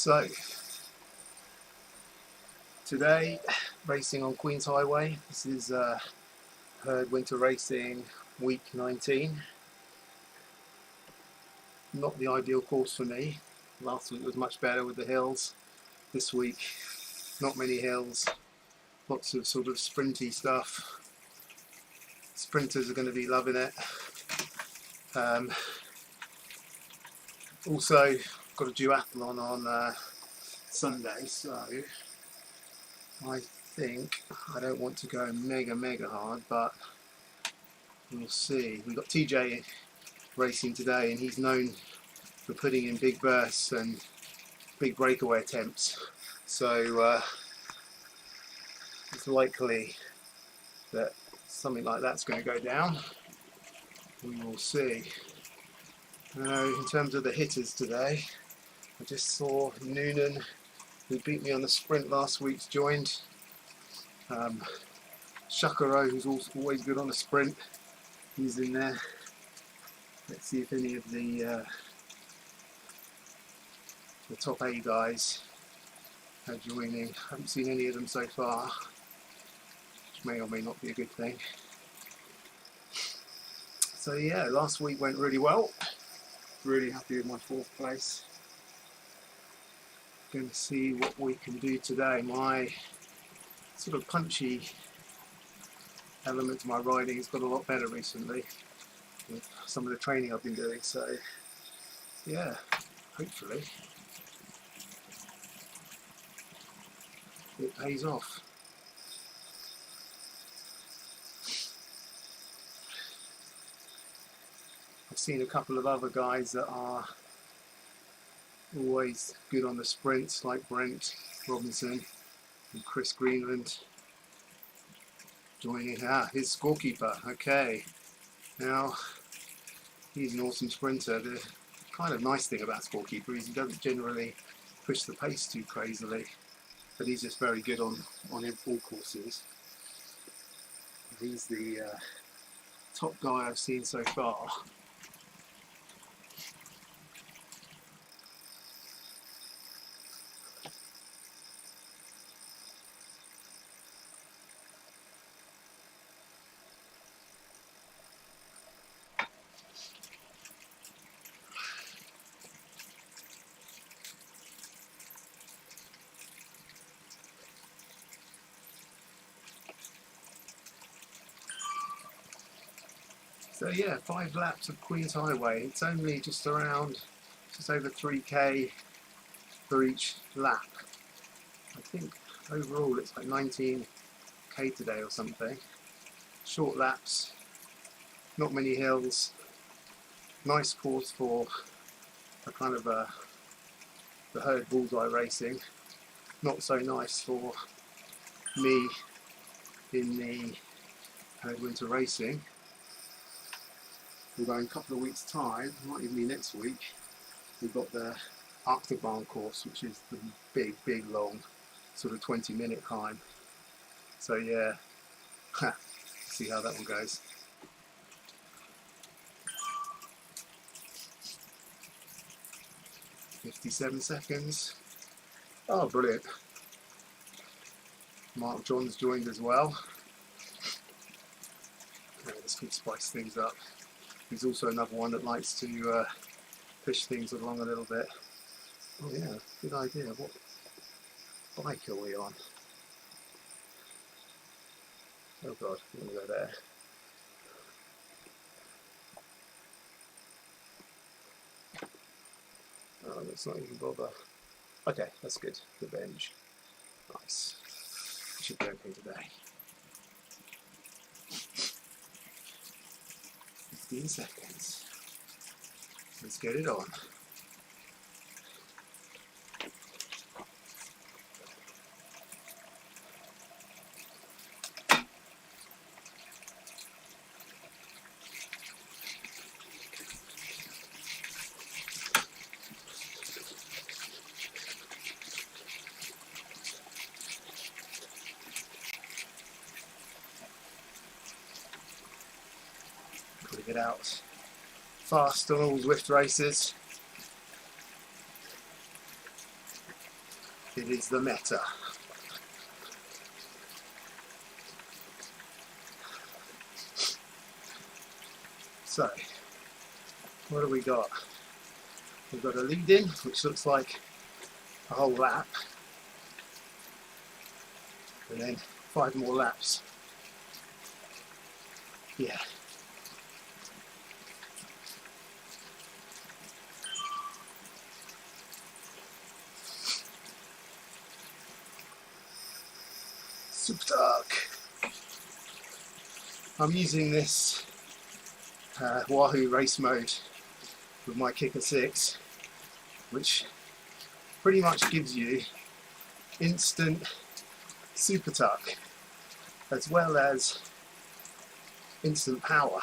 So today, racing on Queen's Highway. This is Herd Winter Racing week 19. Not the ideal course for me. Last week was much better with the hills. This week, not many hills. Lots of sort of sprinty stuff. Sprinters are going to be loving it. Also, got a duathlon on Sunday, so I think I don't want to go mega hard, but we'll see. We've got TJ racing today, and he's known for putting in big bursts and big breakaway attempts. So it's likely that something like that's going to go down. We will see. In terms of the hitters today, I just saw Noonan, who beat me on the sprint last week, joined. Shakaro, who's always good on the sprint, he's in there. Let's see if any of the top A guys are joining. I haven't seen any of them so far, which may or may not be a good thing. So yeah, last week went really well. Really happy with my 4th place. Going to see what we can do today. My sort of punchy element to my riding has got a lot better recently with some of the training I've been doing. So yeah, hopefully it pays off. I've seen a couple of other guys that are always good on the sprints, like Brent Robinson and Chris Greenland joining. His scorekeeper. Okay, now he's an awesome sprinter. The kind of nice thing about scorekeeper is he doesn't generally push the pace too crazily, but he's just very good on all courses. He's the top guy I've seen so far. So yeah, 5 laps of Queen's Highway. It's only just over 3k for each lap. I think overall it's like 19k today or something. Short laps, not many hills. Nice course for a kind of the herd bullseye racing. Not so nice for me in the herd winter racing. Although in a couple of weeks' time, might even be next week, we've got the Arctic-Barn course, which is the big long sort of 20-minute climb. So yeah, see how that one goes. "57 seconds. Oh, brilliant. Mark John's joined as well. Okay, this can spice things up. He's also another one that likes to push things along a little bit. Oh yeah, good idea. What bike are we on? Oh god, I'm going to go there. Oh, let's not even bother. Okay, that's good. The bench. Nice. Should be okay today. 15 seconds. Let's get it on. Get out fast on all Zwift races. It is the meta. So, what have we got? We've got a lead in, which looks like a whole lap, and then 5 more laps. Yeah. Super dark. I'm using this Wahoo race mode with my Kicker 6, which pretty much gives you instant super tuck as well as instant power,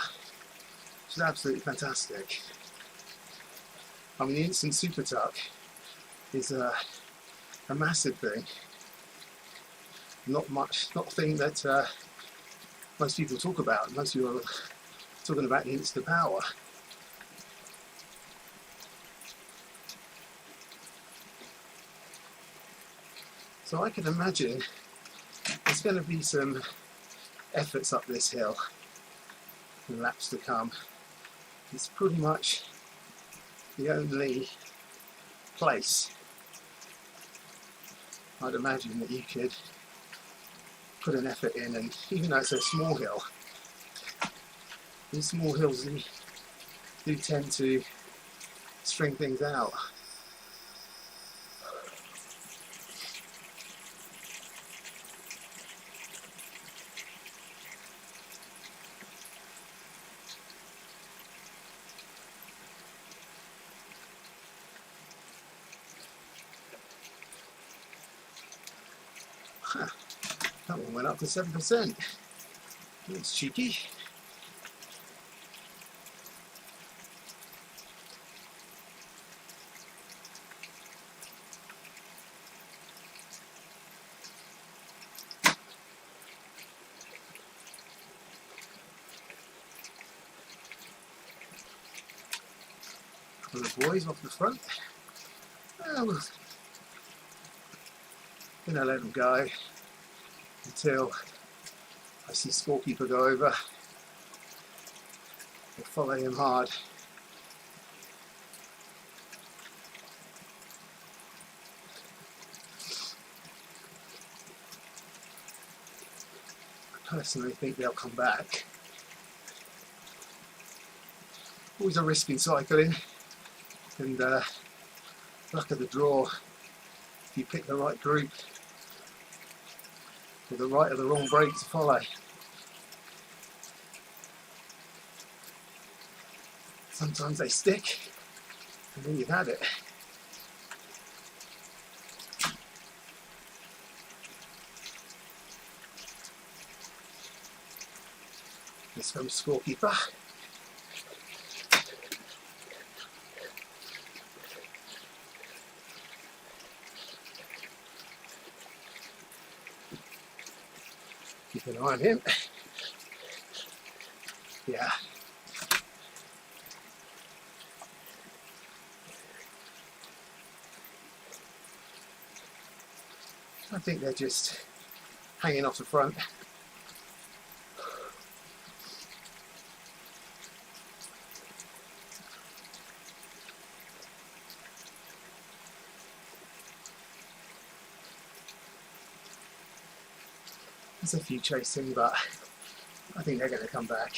which is absolutely fantastic. I mean, the instant super tuck is a massive thing. Not a thing that most people talk about. Most people are talking about the instant power. So I can imagine there's going to be some efforts up this hill in laps to come. It's pretty much the only place I'd imagine that you could put an effort in, and even though it's a small hill, these small hills do tend to string things out. Huh. That one went up to 7%. That's cheeky. Couple of boys off the front. We're gonna let them go until I see Scorekeeper go over. We'll follow him hard. I personally think they'll come back. Always a risk in cycling, and luck of the draw. If you pick the right group with the right or the wrong brake to follow. Sometimes they stick, and then you've had it. This comes Scorekeeper. Keep an eye on him. Yeah. I think they're just hanging off the front. There's a few chasing, but I think they're going to come back.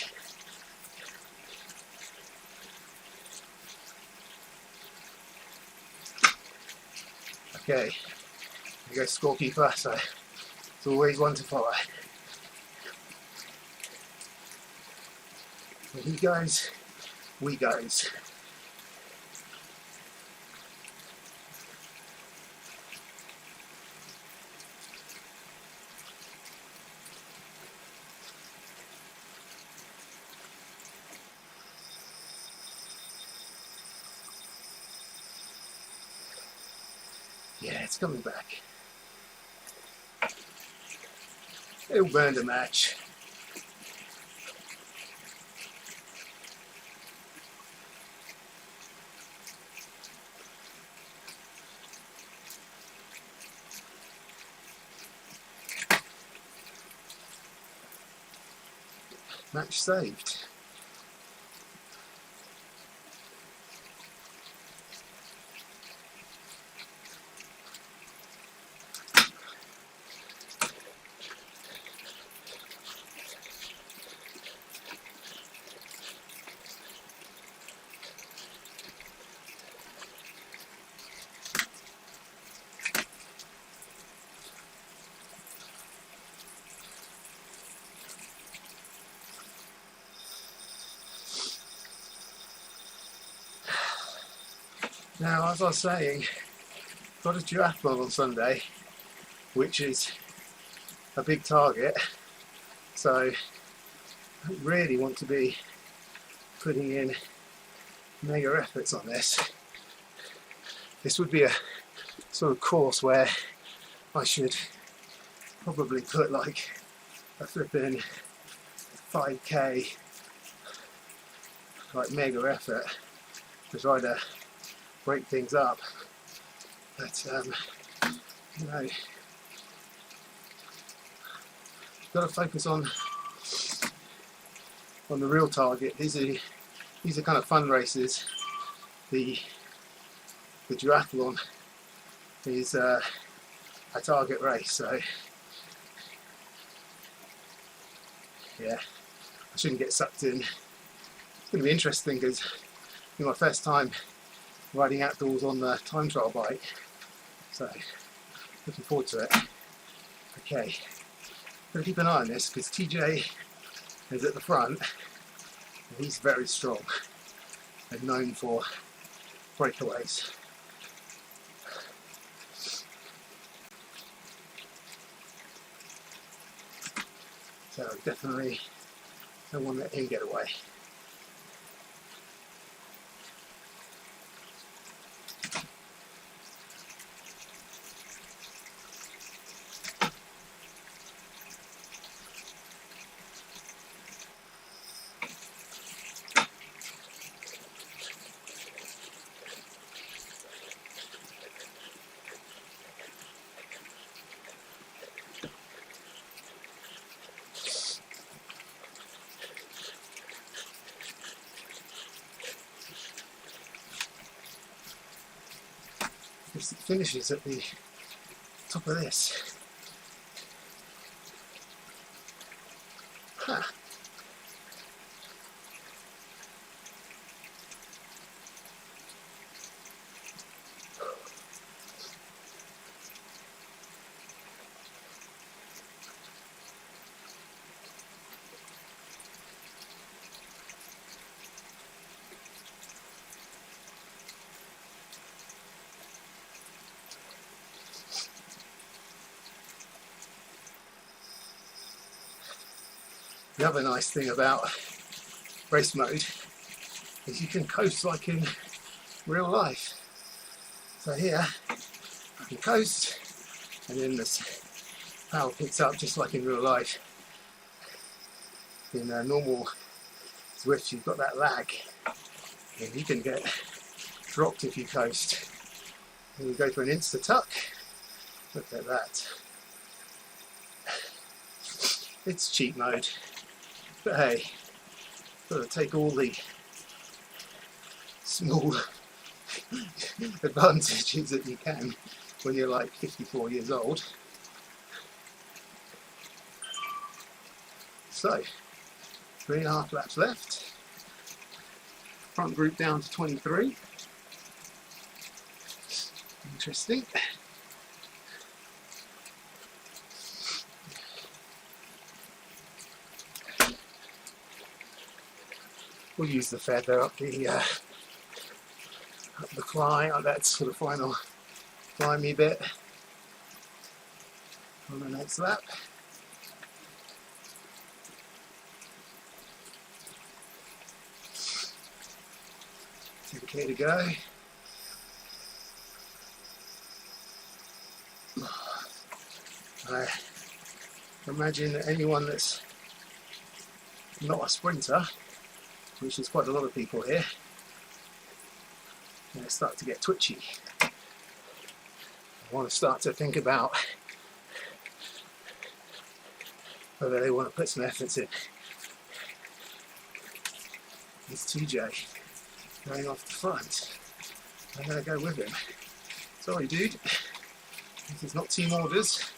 Okay, here goes Scorekeeper, so it's always one to follow. When he goes, we goes. Yeah, it's coming back. It'll burn the match. Match saved. Now, as I was saying, got a duathlon on Sunday, which is a big target, so I don't really want to be putting in mega efforts on this. This would be a sort of course where I should probably put like a flipping 5k like mega effort to try to break things up, but you know, got to focus on the real target. These are kind of fun races. The duathlon is a target race, so yeah, I shouldn't get sucked in. It's going to be interesting because it's my first time riding outdoors on the time trial bike, so looking forward to it. Okay, gotta keep an eye on this because TJ is at the front and he's very strong and known for breakaways. So definitely don't want to let him get away. It finishes at the top of this. Huh. The other nice thing about race mode is you can coast like in real life. So here I can coast and then this power picks up just like in real life. In a normal Zwift you've got that lag and you can get dropped if you coast. And we go for an insta tuck. Look at that. It's cheat mode. But hey, got to take all the small advantages that you can when you're like 54 years old. So, 3.5 laps left. Front group down to 23. Interesting. We'll use the feather up the climb, up that sort of final climby bit on the next lap. 10k to go. I imagine that anyone that's not a sprinter, which is quite a lot of people here, they start to get twitchy. I want to start to think about whether they want to put some efforts in. It's TJ going off the front. I'm going to go with him. Sorry, dude. This is not team orders.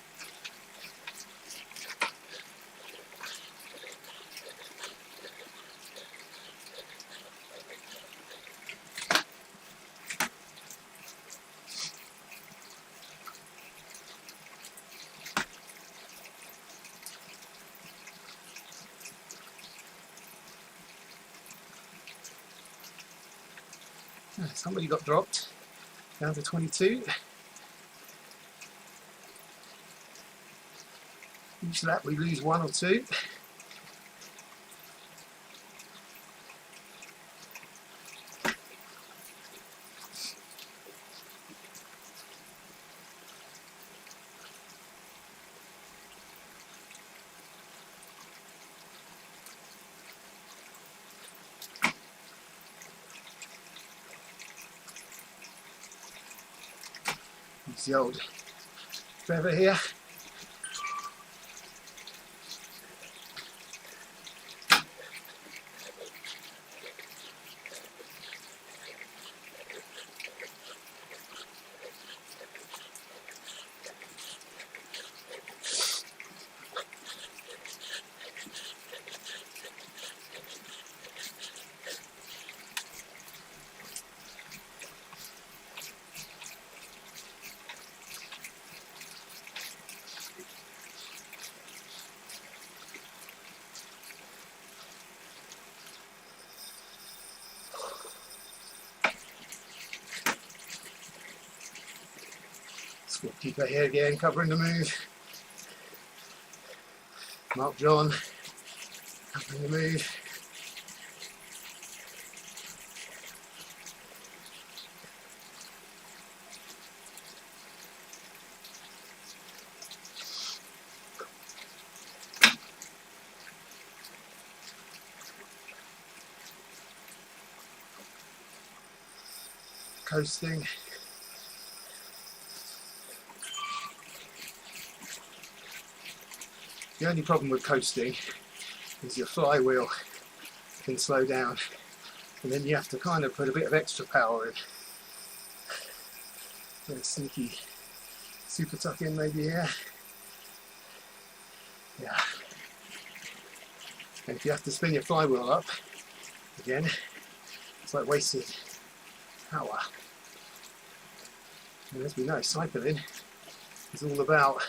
Somebody got dropped down to 22. Each lap we lose 1 or 2. It's the old Trevor here. Keeper here again, covering the move. Mark John, covering the move. Coasting. The only problem with coasting is your flywheel can slow down, and then you have to kind of put a bit of extra power in. Very sneaky super tuck in maybe here. Yeah. And if you have to spin your flywheel up again, it's like wasted power. And as we know, cycling is all about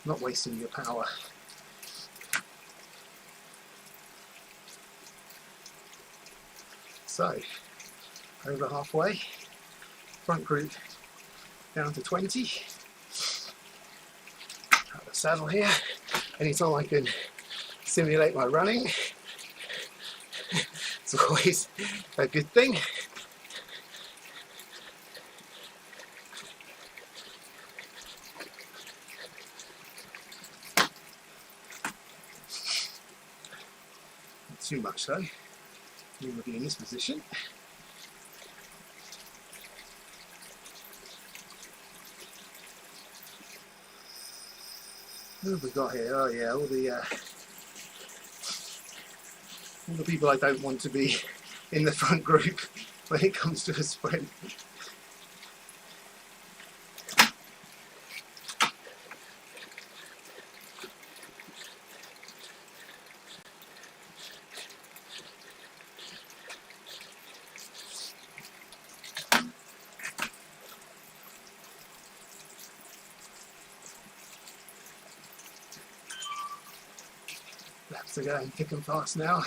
not wasting your power. So, over halfway, front group down to 20. Out the saddle here. Anytime I can simulate my running, it's always a good thing. Not too much though. We will be in this position. Who have we got here? Oh yeah, all the people I don't want to be in the front group when it comes to a sprint. Laps are going thick and fast now.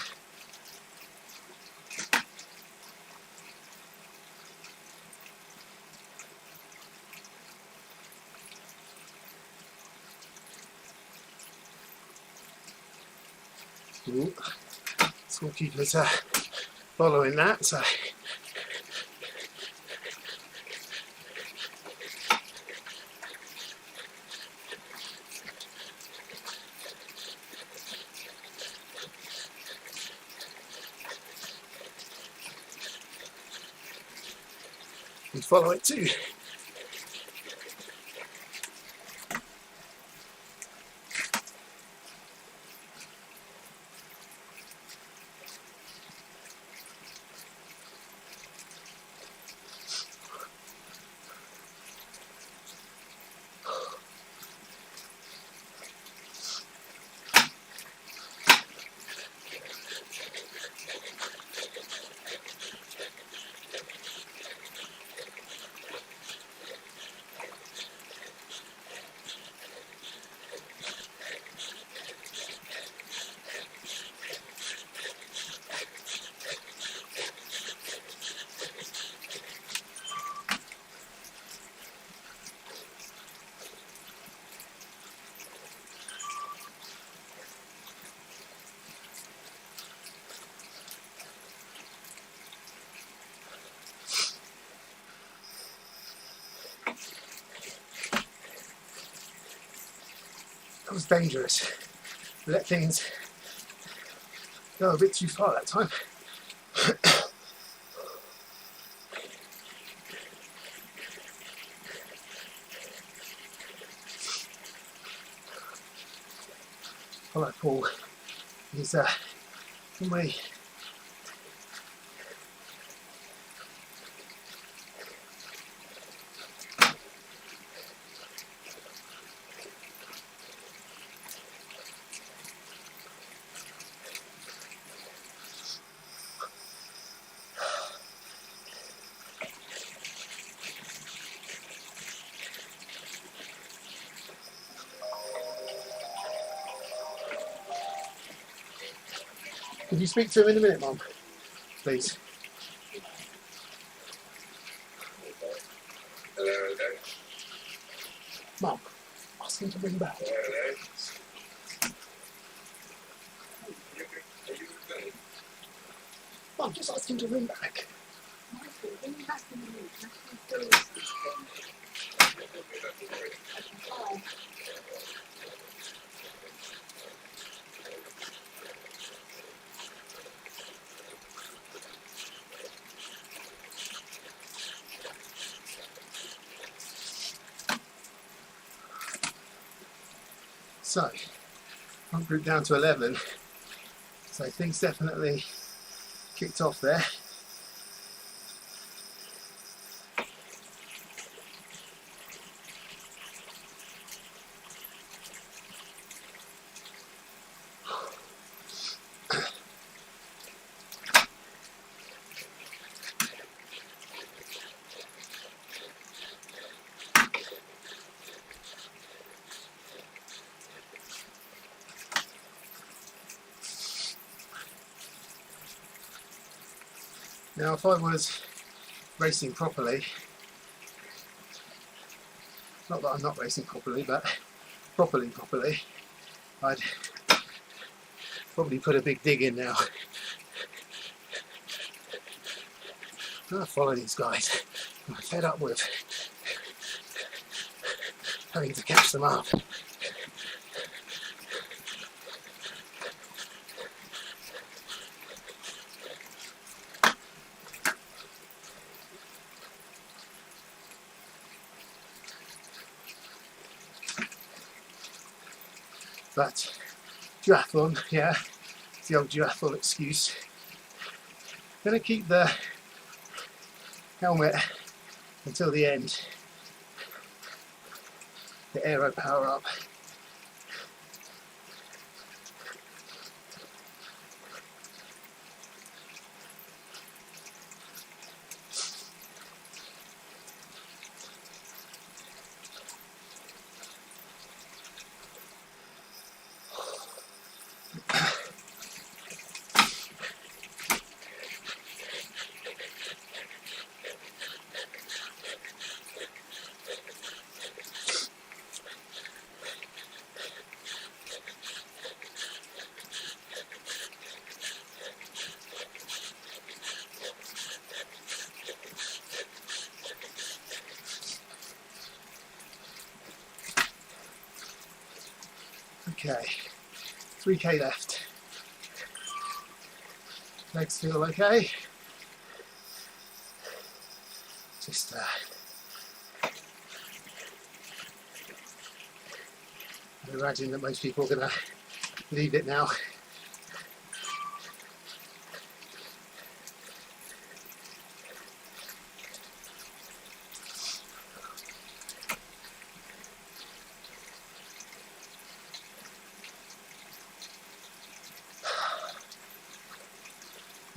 Ooh, scorekeepers are following that, so we follow it too. was dangerous. Let things go a bit too far that time. Alright, Paul, he's on way. Could you speak to him in a minute, Mum? Please. Hello. Mum, ask him to ring back. Hello. Mum, just ask him to ring back. Michael, ring back in a minute. I can do something. Oh. So, front group down to 11. So things definitely kicked off there. Now, if I was racing properly, not that I'm not racing properly, but properly, I'd probably put a big dig in now. I'm gonna follow these guys. I'm fed up with having to catch them up. But duathlon, yeah, it's the old duathlon excuse. Gonna keep the helmet until the end. The aero power up. Okay, 3k left. Legs feel okay. Just I imagine that most people are going to leave it now.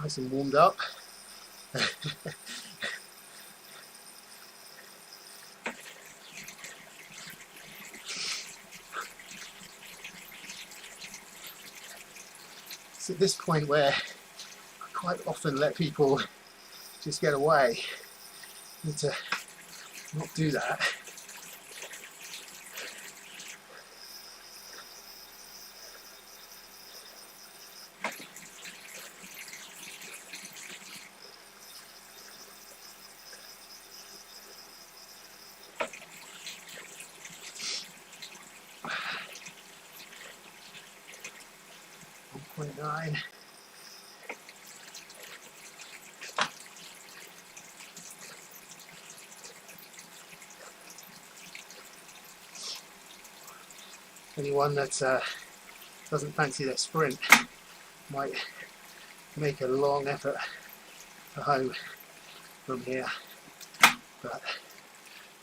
Nice and warmed up. It's at this point where I quite often let people just get away. I need to not do that. 0.9. Anyone that doesn't fancy their sprint might make a long effort for home from here, but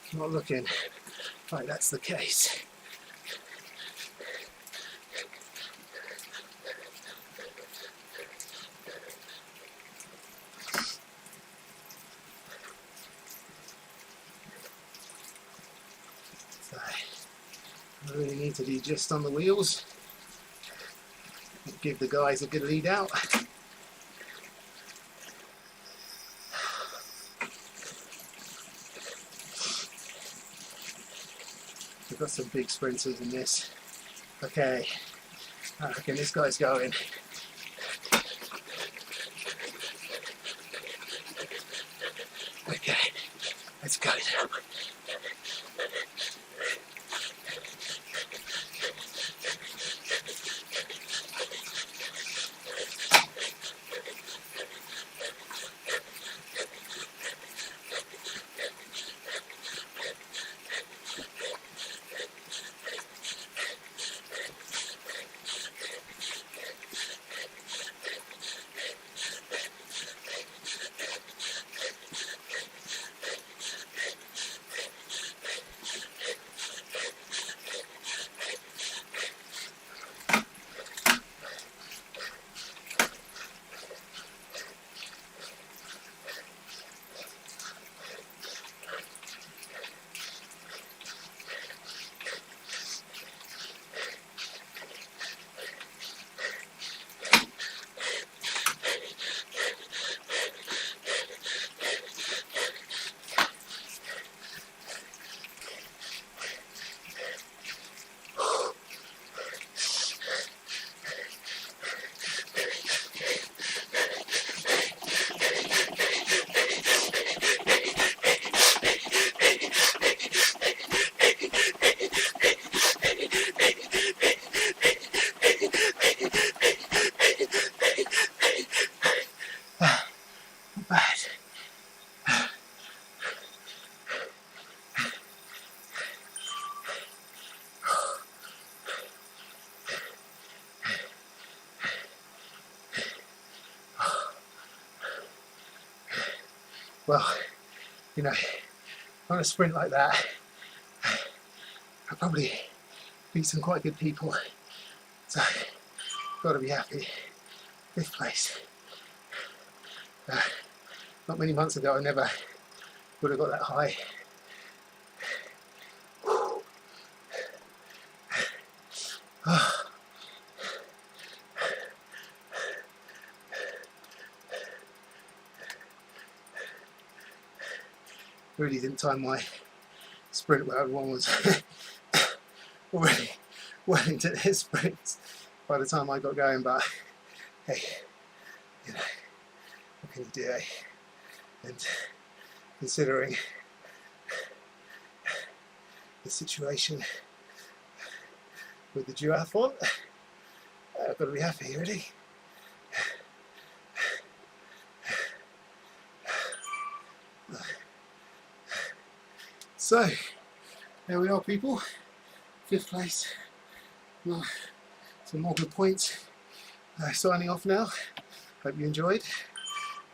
it's not looking like that's the case. So I really need to be just on the wheels, give the guys a good lead out. We've got some big sprinters in this. Okay, I reckon this guy's going. Okay, let's go now. Well, you know, on a sprint like that, I'll probably beat some quite good people. So, got to be happy. 5th place. Not many months ago, I never would have got that high. Really didn't time my sprint where everyone was already well into their sprints by the time I got going, but hey, you know, what can you do, eh? And considering the situation with the duathlon, I've got to be happy, really. So, there we are, people. 5th place. Well, some more good points. Signing off now. Hope you enjoyed.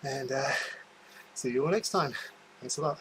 And see you all next time. Thanks a lot.